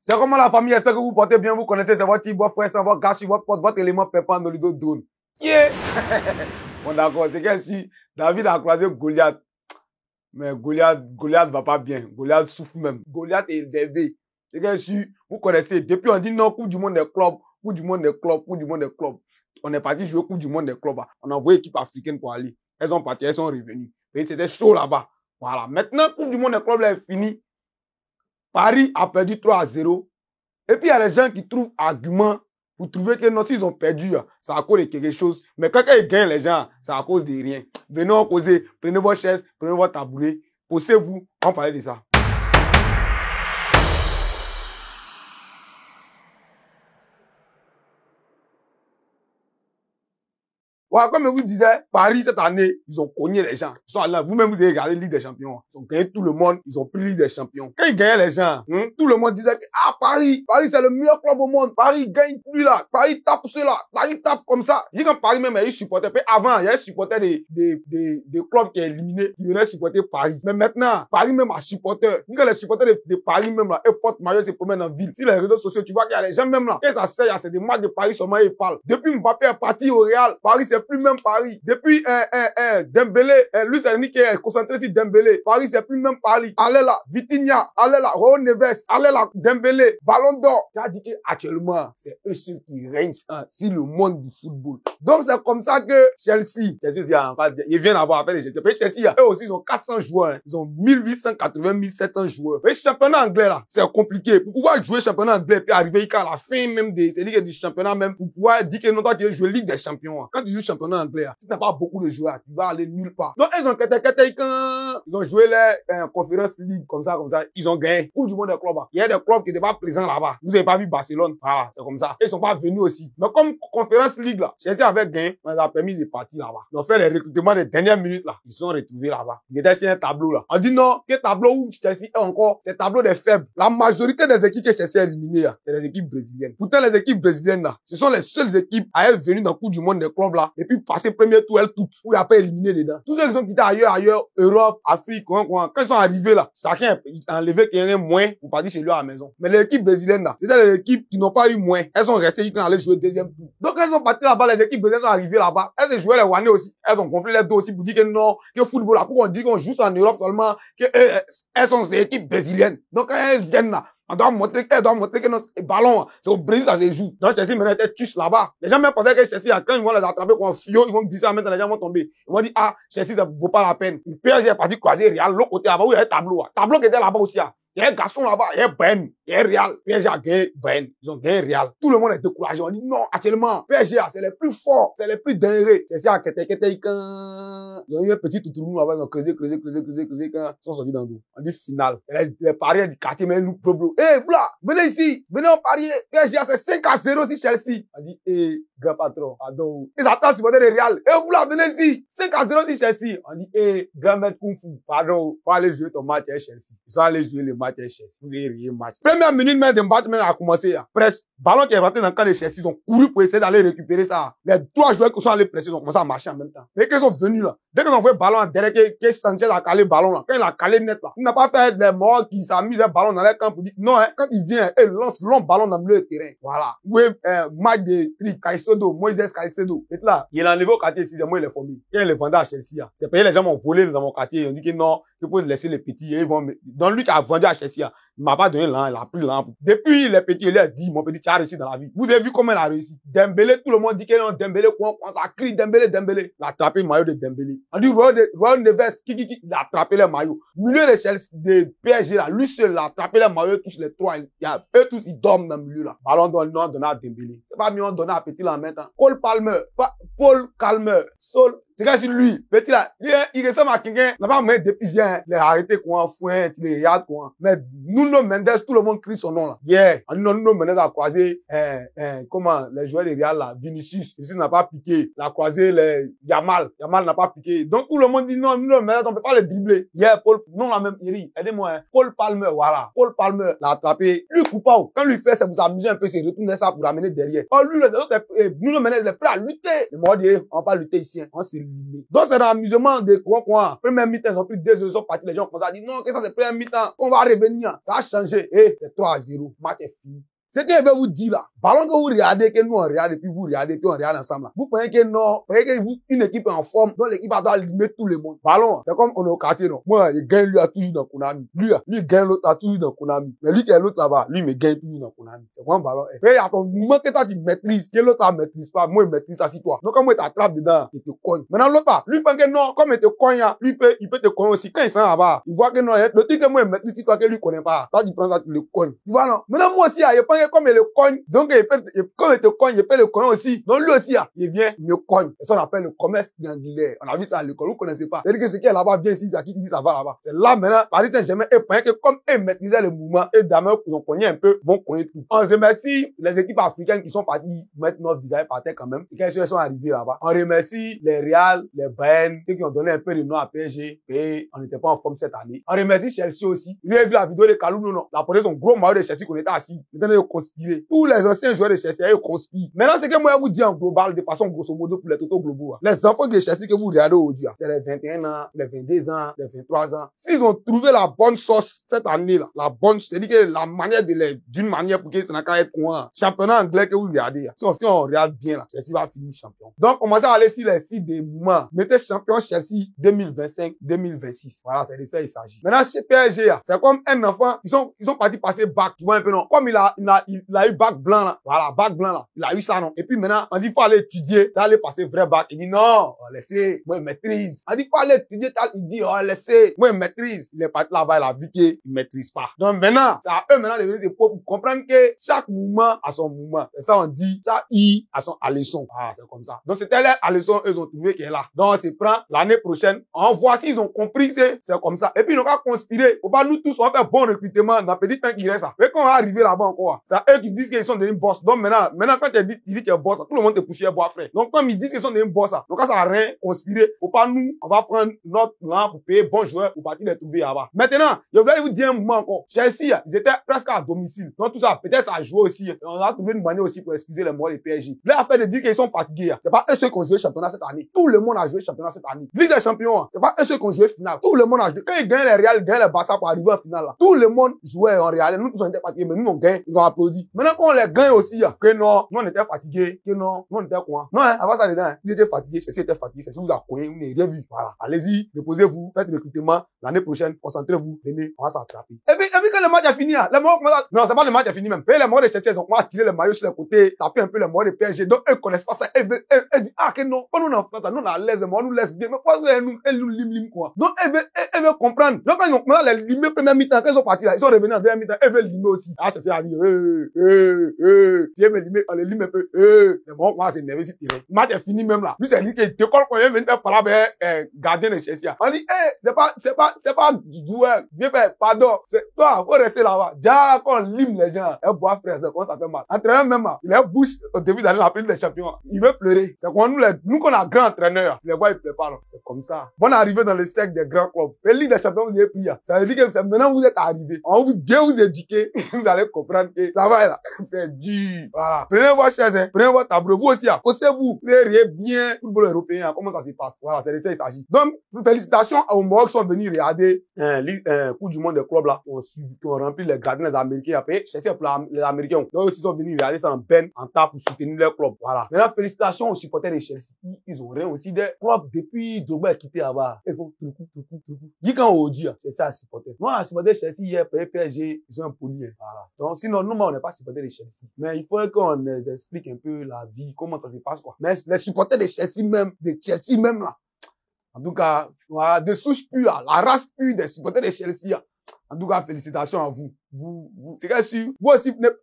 C'est comment la famille? J'espère que vous portez bien, vous connaissez, c'est votre type, votre frère, c'est votre gars, sur votre pote, votre élément pépin dans le dos drone. Yeah! Bon, d'accord, c'est que si David a croisé Goliath, mais Goliath va pas bien. Goliath souffre même. Goliath est énervé. C'est que si vous connaissez, depuis on dit non, Coupe du monde des clubs, Coupe du monde des clubs, Coupe du monde des clubs. On est parti jouer Coupe du monde des clubs. On a envoyé l'équipe africaine pour aller. Elles sont parties, elles sont revenues. Et c'était chaud là-bas. Voilà. Maintenant, Coupe du monde des clubs là est finie. Paris a perdu 3-0. Et puis, il y a des gens qui trouvent argument pour trouver que non, s'ils ont perdu, c'est à cause de quelque chose. Mais quand ils gagnent, les gens, c'est à cause de rien. Venez causer, prenez votre chaise, prenez votre tabouret, posez-vous, on parle de ça. Ouais, comme je vous disais, Paris, cette année, ils ont cogné les gens. Ils sont allés, vous-même, vous avez regardé la Ligue des Champions. Ils ont gagné tout le monde, ils ont pris la Ligue des Champions. Quand ils gagnaient les gens, tout le monde disait que, Paris, c'est le meilleur club au monde. Paris gagne plus là. Paris tape cela. Paris tape comme ça. Je dis quand Paris même, il y a eu supporter. Puis avant, il y a eu supporter des clubs qui est éliminé, qui venaient supporter Paris. Mais maintenant, Paris même a supporter. Dis que les supporters de Paris même là, ils portent maillot, se promènent en ville. Si les réseaux sociaux, tu vois qu'il y a les gens même là. Quand ça sert, c'est des matchs de Paris seulement, ils parlent. Depuis Mbappé est parti au Real, Paris c'est plus même Paris. Depuis Dembélé, Luis Enrique est concentré sur Dembélé. Paris c'est plus même Paris. Allez là, Vitinha, allez là, Raúl Neves, allez là, Dembélé, Ballon d'Or. Tu as dit qu'actuellement, c'est eux ceux qui règnent sur le monde du football. Donc c'est comme ça que Chelsea, ils viennent avoir affaire de Chelsea. Puis Chelsea, eux aussi, ils ont 400 joueurs. Hein. Ils ont 1880, 1700 joueurs. Mais le championnat anglais là, c'est compliqué. Pour pouvoir jouer championnat anglais puis arriver jusqu'à la fin même du championnat même, pour pouvoir dire que non, toi tu veux jouer Ligue des Champions. Hein. Quand tu joues championnat anglais, si tu n'as pas beaucoup de joueurs, tu vas aller nulle part. Donc, ils ont joué les Conference League comme ça. Ils ont gagné. Coupe du monde des clubs. Il y a des clubs qui n'étaient pas présents là-bas. Vous n'avez pas vu Barcelone. Voilà, c'est comme ça. Ils sont pas venus aussi. Mais comme Conference League là, Chelsea avait gagné, on les a permis de partir là-bas. Ils ont fait les recrutements des dernières minutes là. Ils se sont retrouvés là-bas. Ils étaient sur un tableau là. On dit non, quel tableau où Chelsea est encore, c'est tableau des faibles. La majorité des équipes que Chelsea a éliminées, c'est les équipes brésiliennes. Pourtant, les équipes brésiliennes là, ce sont les seules équipes à être venues dans le Coupe du monde des clubs là, et puis passer premier tour, elles toutes, où il n'y a pas éliminé dedans. Tous ceux qui sont quittés ailleurs, Europe, Afrique, quand ils sont arrivés là, chacun a enlevé quelqu'un moins pour partir chez lui à la maison. Mais les équipes brésiliennes là, c'était les équipes qui n'ont pas eu moins. Elles sont restées, ils sont allées jouer deuxième tour. Donc, elles sont parties là-bas, les équipes brésiliennes sont arrivées là-bas. Elles se jouaient les Wanais aussi. Elles ont gonflé les dos aussi pour dire que non, que football là, pourquoi on dit qu'on joue ça en Europe seulement, que elles sont des équipes brésiliennes. Donc, elles viennent là. On doit montrer que notre ballon, c'est au Brésil, ça se joue. Donc, Chelsea, maintenant, était tous là-bas. Les gens même pensaient que Chelsea, quand ils vont les attraper comme un fio, ils vont glisser en même temps, les gens vont tomber. Ils vont dire, Chelsea, ça vaut pas la peine. Le PSG est parti croiser Real, l'autre côté là-bas, où il y a un tableau. Tableau qui était là-bas aussi, il y a un garçon là-bas, il y a Ben, il y a Real. PSG a gagné Ben. Ils ont gagné Real. Tout le monde est découragé. On dit non, actuellement, PSG, c'est les plus forts, c'est les plus dingués. Chelsea a ils ont eu un petit tournou là-bas, ils ont creusé, quand ils sont sortis dans l'eau. On dit final. Et les parieurs du quartier, mais nous, bro. Vous là, venez ici, venez en parier. PSG, c'est 5-0 si Chelsea. On dit, grand patron, pardon. Ils attendent supporter le Real. Vous là, venez ici, 5-0 si Chelsea. On dit, grand maître Kung Fu, pardon, faut aller jouer ton match à Chelsea. Ils sont allés jouer le match à Chelsea. Vous avez rien match. Première minute, même de match, même a commencé, presque. Ballon qui est rentré dans le camp de Chelsea, ils ont couru pour essayer d'aller récupérer ça. Les 3 joueurs qui sont allés presser, ils ont commencé à marcher en même temps. Dès qu'ils sont venus là, dès qu'ils ont fait le ballon en derrière, que Sanchez a calé le ballon là, quand il a calé net là, il n'a pas fait des morts qui s'amusent le ballon dans les camps pour dire, non, quand il vient, il lance long ballon dans le milieu du terrain. Voilà. Oui, match de tri, Caicedo, Moïse Caicedo. Et là, il est enlevé au quartier 6, moi il est formé. Quand il est vendu à Chelsea, c'est payé, les gens m'ont volé dans mon quartier, ils ont dit que non, il faut laisser les petits, et ils vont, donc lui qui a vendu à Chelsea, il m'a pas donné l'an, il a pris l'an. Depuis les petits, il a dit, mon petit, tu as réussi dans la vie. Vous avez vu comment il a réussi. Dembélé, tout le monde dit qu'il est Dembélé, quoi, ça crie Dembélé. Il a attrapé le maillot de Dembélé. On dit Raúl Neves, il a attrapé le maillot. Milieu de Chelsea, de PSG, là, lui seul, il a attrapé le maillot, tous les 3. Eux tous, ils dorment dans le milieu, là. Ballon d'or, non, donné à Dembélé. C'est pas mieux, on donne à petit, là, maintenant. Paul Calmer, c'est quand c'est lui, petit là, il ressemble à quelqu'un, n'a pas même depuis hein, il est arrêté quoi, fouin, il est regarde quoi. Mais Nuno Mendes, tout le monde crie son nom là. Yeah, Nuno Mendes a croisé, comment, les joueurs de Real là, Vinicius n'a pas piqué, il a croisé les Yamal n'a pas piqué. Donc tout le monde dit non, Nuno Mendes, on peut pas le dribbler. Yeah, Paul, non la même, il dit, aidez-moi, hein. Paul Palmer, voilà. Paul Palmer l'a attrapé, lui coupable. Quand lui fait, ça vous amuse un peu, c'est retourner ça pour l'amener derrière. Oh, lui, Nuno Mendes, il est prêt à lutter. Mais moi, on va pas lutter ici, hein. On s'est éliminer. Donc, c'est dans l'amusement de quoi. Première mi-temps, ils ont pris 2-0, ils sont partis. Les gens commencent à dire, non, que ça, c'est première mi-temps. On va revenir. Ça a changé. Et c'est 3-0. Match est fini. Ce que je vais vous dire là, ballon que vous regardez, que nous on regarde, et puis vous regardez, puis on regarde ensemble là. Vous pensez que non, vous pensez que une équipe est en forme, donc l'équipe doit limiter tout le monde. Ballon, c'est comme on est au quartier, non. Moi, il gagne lui à toujours dans Konami. Lui, gagne l'autre à toujours dans Konami. Mais lui qui est l'autre là-bas, lui me gagne toujours dans Konami. C'est quoi un ballon? Et il y a ton mouvement que toi tu maîtrises, que l'autre ne maîtrise pas. Moi, il maîtrise ça si toi. Donc, quand moi, t'attrape dedans, il te cogne. Maintenant, l'autre là, lui pense que non, comme il te cogne, lui il peut te cogner aussi. Quand il s'en là-bas, il voit que non, le truc que moi, il maîtrise si toi que lui connaît pas. Toi, tu prends ça, tu le cognes. Tu vois, non? Maintenant, moi aussi, il pense que comme il le cogne, donc, comme il te cogne, il peut le cogner aussi. Donc, lui aussi, il vient, il me cogne. Et ça, on appelle le commerce triangulaire. On a vu ça à l'école, vous connaissez pas. C'est-à-dire que ce qui est là-bas vient ici, ça quitte ici, ça va là-bas. C'est là, maintenant, Paris Saint-Germain, et que comme ils maîtrisaient le mouvement, et d'ailleurs, ils ont cogné un peu, vont cogner tout. On remercie les équipes africaines qui sont parties mettre notre visage par terre quand même. Et quand ils sont arrivés là-bas. On remercie les Real, les Bayern, ceux qui ont donné un peu de nom à PSG, et on n'était pas en forme cette année. On remercie Chelsea aussi. Vous avez vu la vidéo de Kalou, non? La police, son gros maillot de Chelsea qu'on était assis. Ils étaient en train de conspirer. Tous les anciens joueurs de Chelsea, ils conspirent. Maintenant, c'est que moi, je vous dis en global, de façon grosso modo pour les totaux globaux. Les enfants de Chelsea que vous regardez aujourd'hui, c'est les 21 ans, les 22 ans, les 23 ans. S'ils ont trouvé la bonne sauce cette année-là, la bonne, c'est-à-dire que la manière d'une manière pour qu'ils s'en aient être quoi. Championnat anglais que vous regardez, si on regarde bien là, Chelsea va finir champion. Donc, commencez à aller sur les sites des mois. Mettez champion Chelsea 2025-2026. Voilà, c'est de ça il s'agit. Maintenant, chez PSG, c'est comme un enfant, ils sont partis passer bac, tu vois un peu non? Comme il a eu bac blanc là. Voilà, bac blanc là. Il a eu ça non? Et puis maintenant, on dit faut aller étudier, aller passer vrai bac. Il dit non, laissez, moi je maîtrise. On dit faut aller étudier, il dit laissez, moi je maîtrise. Il est parti là-bas, il a vu qu'il maîtrise pas. Donc maintenant, c'est à eux maintenant de venir pour comprendre que chaque mouvement a son mouvement. C'est ça on dit, chaque I a son leçon. Ah, c'est comme ça. Donc c'était leur leçon, eux ont trouvé qu'elle est là. Donc on se prend l'année prochaine, on voit s'ils ont compris que c'est comme ça. Et puis ils n'ont pas conspiré. Faut pas nous tous on va faire bon recrutement dans petit temps qu'il reste ça. Mais quand on va arriver là-bas encore, c'est eux qui disent qu'ils sont devenus boss. Donc maintenant quand tu dis qu'il est boss, tout le monde te pousse bois frère. Donc comme ils disent qu'ils sont devenus boss, donc ça a rien conspiré. Faut pas nous, on va prendre notre plan pour payer bons joueurs pour partir les trouver là-bas. Maintenant, je voulais vous dire un moment encore. Chelsea, ils étaient presque à domicile. Donc tout ça, peut-être ça a joué aussi. Et on a trouvé une manière aussi pour excuser les morts des PSG. Là, affaire de dire qu'ils sont fatigués, c'est pas eux ceux qui ont joué le championnat cette année. Tout le monde a joué le championnat cette année. Ligue des champions, c'est pas eux ceux qui ont joué finale. Tout le monde a joué. Quand ils gagnent les Real, ils gagnent les Barça pour arriver en finale là. Tout le monde jouait en Real. Nous tous on était fatigués, mais nous on gagne, ils ont applaudi. Maintenant quand on les gagne aussi, que non, nous on était fatigués, que non, nous on était quoi? Non, hein, avant ça dedans, ils étaient fatigués, Chelsea était fatigué, Chelsea vous a coincé, vous n'avez rien vu. Voilà. Allez-y, reposez-vous, faites le recrutement. L'année prochaine, concentrez-vous, venez, on va s'attraper. Et puis quand le match a fini, les morts non, c'est pas le match a fini même. Et les morts de Chelsea, ils ont tiré les maillots sur les côtés, taper un peu les morts de PSG. Donc, eux connaissent pas ça. Elles disent, que non, quand nous en France, nous on a l'aise, moi, nous laisse bien. Mais pourquoi elles nous liment quoi? Donc, elles veulent comprendre. Donc, quand ils ont commencé à les limer première mi-temps, quand ils sont partis là, ils sont revenus en deuxième mi-temps, elles veulent limer aussi. Ah, Chelsea a dit, tiens, me limer, on les lime un peu, les morts, moi, c'est nerveux, c'est tiré. Le match est fini même là. Lui, c'est dit qu'il décolle quand il vient faire parler avec, gardien de Chelsea. On dit, c'est pas du joueur. Viens faire, pardon. C'est toi, faut rester là-bas. Déjà, quand on lime les gens, elle boit frère, c'est quoi ça fait mal. Entraîneur même, il a bouche au début d'année, la prise des champions. Il veut pleurer. C'est quand nous qu'on a grand entraîneur, tu les vois, ils pleurent pas, c'est comme ça. Bonne arrivée dans le cercle des grands clubs. Et Ligue des champions, vous avez pris, ça veut dire que maintenant vous êtes arrivé. On va bien vous éduquer, vous allez comprendre que travail là, c'est dur. Voilà. Prenez votre chaise, prenez votre tableau, vous aussi, posez-vous. Vous avez bien football européen, comment ça se passe. Voilà, c'est de ça il s'agit. Donc, félicitations aux Maroc qui sont venus regarder Coupe du monde des clubs là, qui ont rempli les gradins des Américains après. Chelsea pour les Américains. Donc, ils sont venus regarder ça en peine, en tas pour soutenir leur club. Voilà. Maintenant, félicitations aux supporters de Chelsea. Ils ont rien aussi des clubs depuis Drogba est quitté là-bas. Ils font tout. Dis quand on dit, c'est ça, supporter. Moi, les supporters de Chelsea hier, PSG, ils sont impolis. Voilà. Donc, sinon, nous, on n'est pas supporters de Chelsea. Mais il faut qu'on les explique un peu la vie, comment ça se passe, quoi. Mais les supporters de Chelsea même, là. En tout cas, voilà, de souche pure, là, la race pure des supporters de Chelsea, là. En tout cas, félicitations à vous. C'est que sûr, vous aussi, vous n'êtes,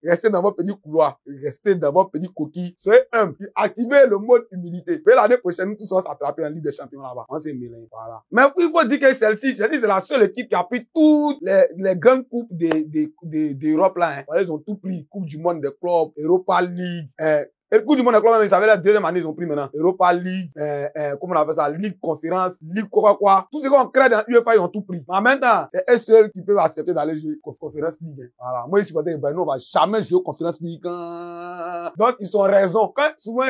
restez dans votre petit couloir, restez dans votre petit coquille, soyez humble, activez le mode humilité. Et l'année prochaine, nous tous on va s'attraper en Ligue des Champions là-bas. On s'est mêlé, voilà. Mais il faut dire que Chelsea, c'est la seule équipe qui a pris toutes les grandes coupes d'Europe là, hein. Voilà, ils ont tout pris. Coupe du monde des clubs, Europa League, Et le coup du monde des clubs, même, ils savaient la deuxième année, ils ont pris maintenant. Europa League, comment on appelle ça, Ligue Conférence, Ligue quoi. Tout ce qu'on crée dans UEFA, ils ont tout pris. Mais maintenant, c'est eux seuls qui peuvent accepter d'aller jouer Conférence League. Hein. Voilà. Moi, je suis pas dit, ben, nous, on va jamais jouer Conférence League. Donc, ils ont raison. Quand souvent,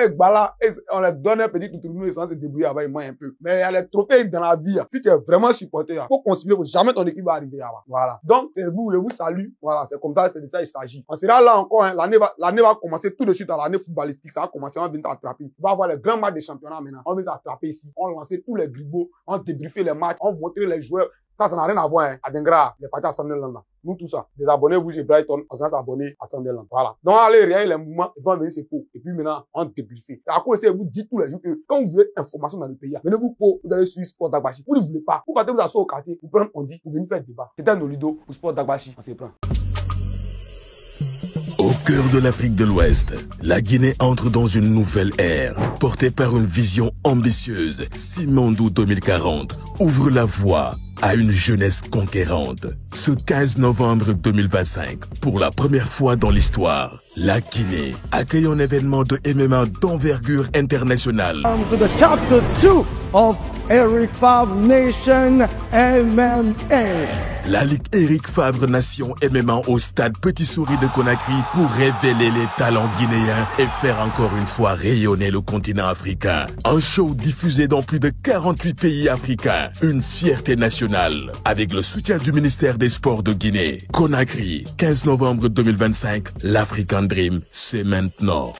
on leur donne un petit tournoi, ils sont se débrouiller avec moi un peu. Mais il y a les trophées dans la vie. Si tu es vraiment supporter, faut considérer que jamais ton équipe va arriver là-bas. Voilà. Donc, c'est vous, je vous salue. Voilà. C'est comme ça, c'est de ça il s'agit. On sera là encore, hein. L'année va commencer tout de suite à l'année footballistique. Ça va commencer, on va venir s'attraper. On va avoir les grands matchs des championnats maintenant. On va venir s'attraper ici. On lancer tous les gribos. On débriefer les matchs. On montrer les joueurs. Ça n'a rien à voir, hein. À Dengra, les parties à Sunderland, là. Nous, tout ça. Désabonnez-vous chez Brighton, on s'est abonné à Sunderland. Voilà. Donc, allez, rien, les mouvements, et puis on va venir c'est pour. Et puis maintenant, on débriefé. La cour, c'est vous dites tous les jours que quand vous voulez information dans le pays, venez-vous pour, vous allez suivre Sport Dagbashi. Vous ne voulez pas. Vous partez vous asseoir au quartier, vous prenez, on dit, vous venez faire débat. C'est un Olido pour Sport Dagbashi. On s'y prend. Au cœur de l'Afrique de l'Ouest, la Guinée entre dans une nouvelle ère, portée par une vision ambitieuse. Simandou 2040 ouvre la voie à une jeunesse conquérante. Ce 15 novembre 2025, pour la première fois dans l'histoire, la Guinée accueille un événement de MMA d'envergure internationale. To the chapter 2 of Eric Favre Nation MMA. La Ligue Eric Favre Nation MMA au stade Petit Souris de Conakry pour révéler les talents guinéens et faire encore une fois rayonner le continent africain. Un show diffusé dans plus de 48 pays africains. Une fierté nationale avec le soutien du ministère des Sports de Guinée. Conakry, 15 novembre 2025, l'African Dream, c'est maintenant.